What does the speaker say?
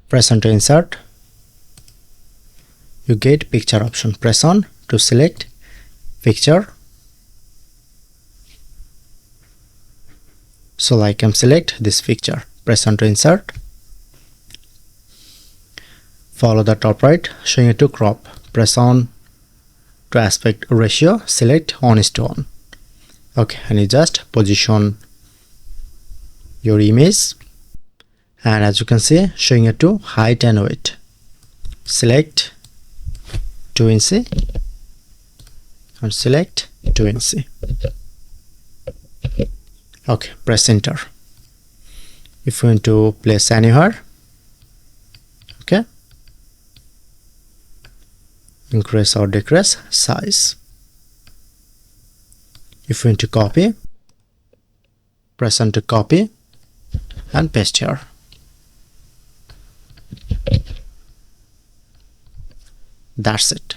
Press on to insert. You get picture option. Press on to select picture. So I can select this picture. Press on to insert. Follow the top right, showing it to crop. Press on to aspect ratio, select 1:1. Okay, and you just position your image, and as you can see, showing it to height and weight. Select 2 inch and select 2 inch. Okay, press enter. If you want to place anywhere, okay, increase or decrease size. If you want to copy, press on to copy and paste here. That's it.